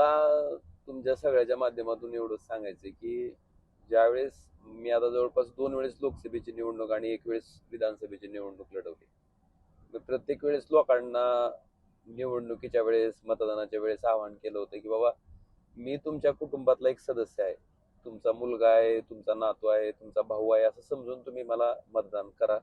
मला तुमच्या सगळ्याच्या माध्यमातून एवढंच सांगायचं की ज्यावेळेस मी आता जवळपास 2 वेळेस लोकसभेची निवडणूक आणि 1 वेळेस विधानसभेची निवडणूक लढवली. मी प्रत्येक वेळेस लोकांना निवडणुकीच्या वेळेस मतदानाच्या वेळेस आवाहन केलं होतं की बाबा मी तुमच्या कुटुंबातला एक सदस्य आहे. तुमचा मुलगा आहे, तुमचा नातू आहे, तुमचा भाऊ आहे असं समजून तुम्ही मला मतदान करा.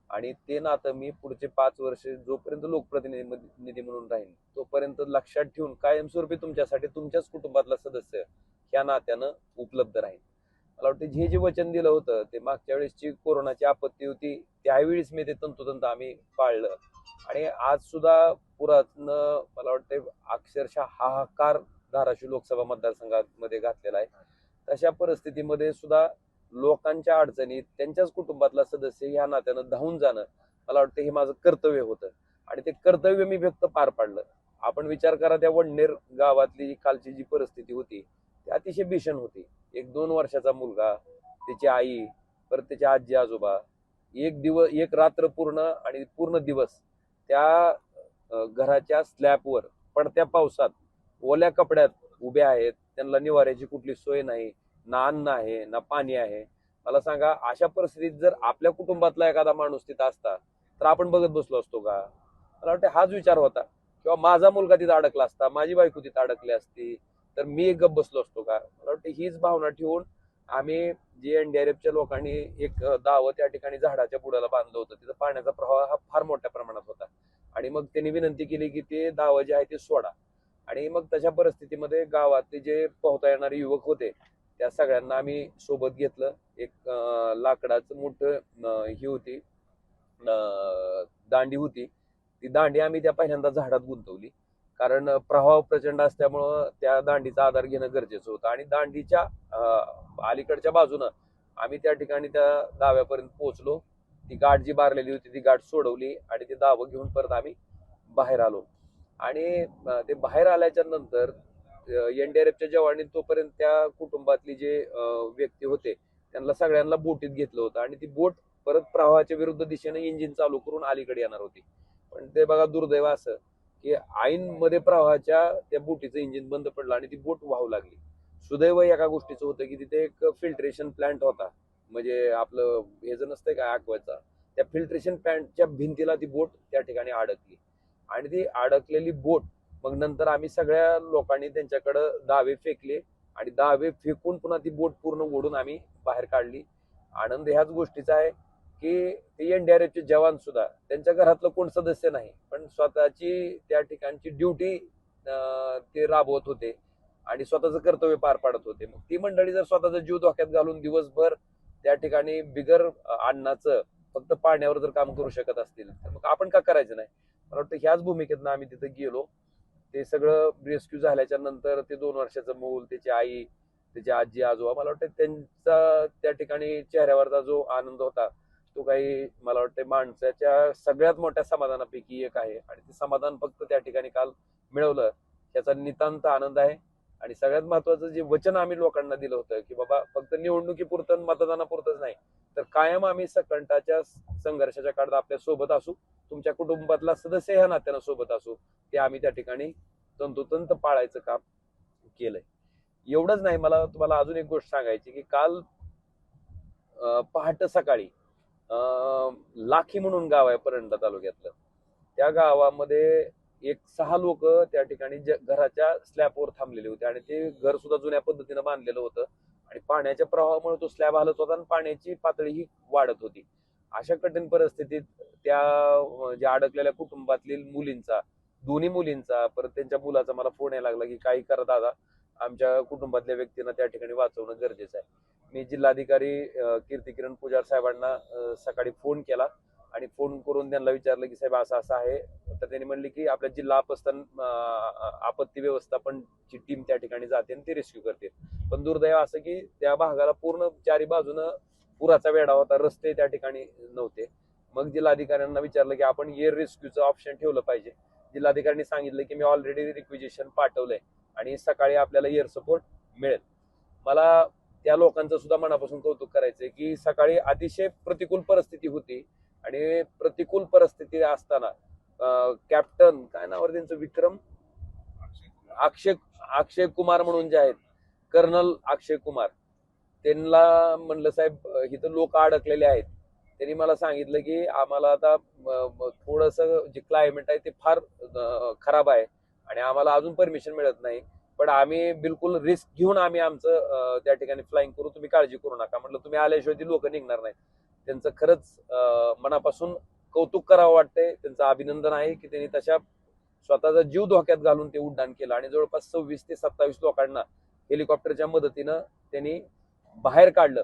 आणि ते नातं मी पुढचे 5 वर्ष जोपर्यंत लोकप्रतिनिधी म्हणून राहीन तोपर्यंत लक्षात ठेवून कायमस्वरूपी तुमच्यासाठी तुमच्याच कुटुंबातला सदस्य ह्या नात्यानं उपलब्ध राहील. मला वाटतं हे जे वचन दिलं होतं ते मागच्या वेळेसची कोरोनाची आपत्ती होती त्यावेळीच मी ते तंतोतंत आम्ही पाळलं. आणि आज सुद्धा पुरातनं मला वाटतं अक्षरशः हाहाकार धाराशिव लोकसभा मतदारसंघामध्ये घातलेला आहे. तशा परिस्थितीमध्ये सुद्धा लोकांच्या अडचणीत त्यांच्याच कुटुंबातला सदस्य ह्या नात्यानं धावून जाणं मला वाटतं हे माझं कर्तव्य होतं. आणि ते कर्तव्य मी व्यक्त पार पाडलं. आपण विचार करा त्या वडनेर गावातली कालची जी परिस्थिती होती ती अतिशय भीषण होती. एक 2 वर्षाचा मुलगा, त्याची आई, परत त्याचे आजी आजोबा, एक दिवस एक रात्र पूर्ण आणि पूर्ण दिवस त्या घराच्या स्लॅबवर पडत्या पावसात ओल्या कपड्यात उभे आहेत. त्यांना निवाऱ्याची कुठली सोय नाही, ना अन्न आहे ना पाणी आहे. मला सांगा अशा परिस्थितीत जर आपल्या कुटुंबातला एखादा माणूस तिथं असता तर आपण बघत बसलो असतो का? मला वाटतं हाच विचार होता. किंवा माझा मुलगा तिथं अडकला असता, माझी बायको तिथं अडकली असती तर मी एक गप्प बसलो असतो का? मला वाटतं हीच भावना ठेवून आम्ही जे एनडीआरएफच्या लोकांनी एक दावं त्या ठिकाणी झाडाच्या बुडाला बांधलं होतं. तिथं पाण्याचा प्रवाह हा फार मोठ्या प्रमाणात होता. आणि मग त्यांनी विनंती केली की ते दावं जे आहे ते सोडा. आणि मग तशा परिस्थितीमध्ये गावातले जे पोहता येणारे युवक होते त्या सगळ्यांना आम्ही सोबत घेतलं. एक लाकडाचं मोठं ही होती, दांडी होती. ती दांडी आम्ही त्या पहिल्यांदा झाडात गुंतवली. कारण प्रवाह प्रचंड असल्यामुळं त्या दांडीचा आधार घेणं गरजेचं होतं. आणि दांडीच्या अलीकडच्या बाजूनं आम्ही त्या ठिकाणी त्या दाव्यापर्यंत पोहोचलो. ती गाठ जी बारलेली होती ती गाठ सोडवली आणि ते दावं घेऊन परत आम्ही बाहेर आलो. आणि ते बाहेर आल्याच्या नंतर एनडीआरएफच्या जवानी तोपर्यंत त्या कुटुंबातली जे व्यक्ती होते त्यांना सगळ्यांना बोटीत घेतलं होतं. आणि ती बोट परत प्रवाहाच्या विरुद्ध दिशेने इंजिन चालू करून अलीकडे येणार होती. पण ते बघा दुर्दैव असं की ऐन मध्ये प्रवाहाच्या त्या बोटीचं इंजिन बंद पडलं आणि ती बोट वाहू लागली. सुदैव एका गोष्टीचं होतं की तिथे एक फिल्ट्रेशन प्लांट होता. म्हणजे आपलं हे जर नसतंय का ऍक्वाचा, त्या फिल्ट्रेशन प्लांटच्या भिंतीला ती बोट त्या ठिकाणी अडकली. आणि ती अडकलेली बोट मग नंतर आम्ही सगळ्या लोकांनी त्यांच्याकडे दावे फेकले आणि दावे फेकून पुन्हा ती बोट पूर्ण ओढून आम्ही बाहेर काढली. आनंद ह्याच गोष्टीचा आहे की ते एनडीआरएफचे जवान सुद्धा त्यांच्या घरातलं कोण सदस्य नाही पण स्वतःची त्या ठिकाणची ड्युटी ते राबवत होते आणि स्वतःचं कर्तव्य पार पाडत होते. मग ती मंडळी जर स्वतःचा जीव धोक्यात घालून दिवसभर त्या ठिकाणी बिगर अन्नाचं फक्त पाण्यावर जर काम करू शकत असतील तर मग आपण का करायचं नाही? मला वाटतं ह्याच भूमिकेतनं आम्ही तिथे गेलो. ते सगळं रेस्क्यू झाल्याच्या नंतर ते 2 वर्षाचं मूल, त्याची आई, त्याची आजी आजोबा, मला वाटतं त्यांचा त्या ठिकाणी चेहऱ्यावरचा जो आनंद होता तो काही मला वाटतं माणसाच्या सगळ्यात मोठ्या समाधानापैकी एक आहे. आणि ते समाधान फक्त त्या ठिकाणी काल मिळवलं याचा नितांत आनंद आहे. आणि सगळ्यात महत्वाचं जे वचन आम्ही लोकांना दिलं होतं की बाबा फक्त निवडणुकीपुरतं मतदानापुरतंच नाही तर कायम आम्ही संकटाच्या संघर्षाच्या काळात आपल्या सोबत असू, तुमच्या कुटुंबातला सदस्य ह्या नात्यानं सोबत असू, ते आम्ही त्या ठिकाणी तंतोतंत पाळायचं काम केलंय. एवढंच नाही, मला तुम्हाला अजून एक गोष्ट सांगायची की काल पहाटे सकाळी लाखी म्हणून गाव आहे परंडा तालुक्यातलं. त्या गावामध्ये एक 6 लोक त्या ठिकाणी घराच्या स्लॅबवर थांबलेले होते आणि ते घर सुद्धा जुन्या पद्धतीनं बांधलेलं होतं. आणि पाण्याच्या प्रवाहामुळे तो स्लॅब हलत होता आणि पाण्याची पातळी ही वाढत होती. अशा कठीण परिस्थितीत त्या ज्या अडकलेल्या कुटुंबातील मुलींचा, दोन्ही मुलींचा, परत त्यांच्या मुलाचा मला फोन यायला लागला की काही करा दादा, आमच्या कुटुंबातल्या व्यक्तींना त्या ठिकाणी वाचवणं गरजेचं आहे. मी जिल्हाधिकारी कीर्तिकिरण पुजार साहेबांना सकाळी फोन केला आणि फोन करून त्यांना विचारलं की साहेब असं असं आहे. तर त्यांनी म्हणले की आपल्या जिल्हा आपत्ती व्यवस्थापनची टीम त्या ठिकाणी जाते आणि ती रेस्क्यू करते. पण दुर्दैव असं की त्या भागाला पूर्ण चारी बाजूनं पुराचा वेढा होता, रस्ते त्या ठिकाणी नव्हते. मग जिल्हाधिकाऱ्यांना विचारलं की आपण एअर रेस्क्यूचं ऑप्शन ठेवलं पाहिजे. जिल्हाधिकाऱ्यांनी सांगितलं की मी ऑलरेडी रिक्विजिशन पाठवलंय आणि सकाळी आपल्याला एअर सपोर्ट मिळेल. मला त्या लोकांचं सुद्धा मनापासून कौतुक करायचंय की सकाळी अतिशय प्रतिकूल परिस्थिती होती आणि प्रतिकूल परिस्थिती असताना कॅप्टन काय नाव त्यांचं, विक्रम, अक्षय अक्षय कुमार म्हणून जे आहेत, कर्नल अक्षय कुमार, त्यांना म्हणलं साहेब इथं लोक अडकलेले आहेत. त्यांनी मला सांगितलं की आम्हाला आता थोडस जे क्लायमेट आहे ते फार खराब आहे आणि आम्हाला अजून परमिशन मिळत नाही, पण आम्ही बिलकुल रिस्क घेऊन आम्ही आमचं त्या ठिकाणी फ्लाइंग करू, तुम्ही काळजी करू नका. म्हटलं तुम्ही आल्याशिवाय ती लोक निघणार नाही. त्यांचं खरंच मनापासून कौतुक करावं वाटतंय, त्यांचं अभिनंदन आहे की त्यांनी तशा स्वतःचा जीव धोक्यात घालून ते उड्डाण केलं आणि जवळपास 26 ते 27 लोकांना हेलिकॉप्टरच्या मदतीनं त्यांनी बाहेर काढलं.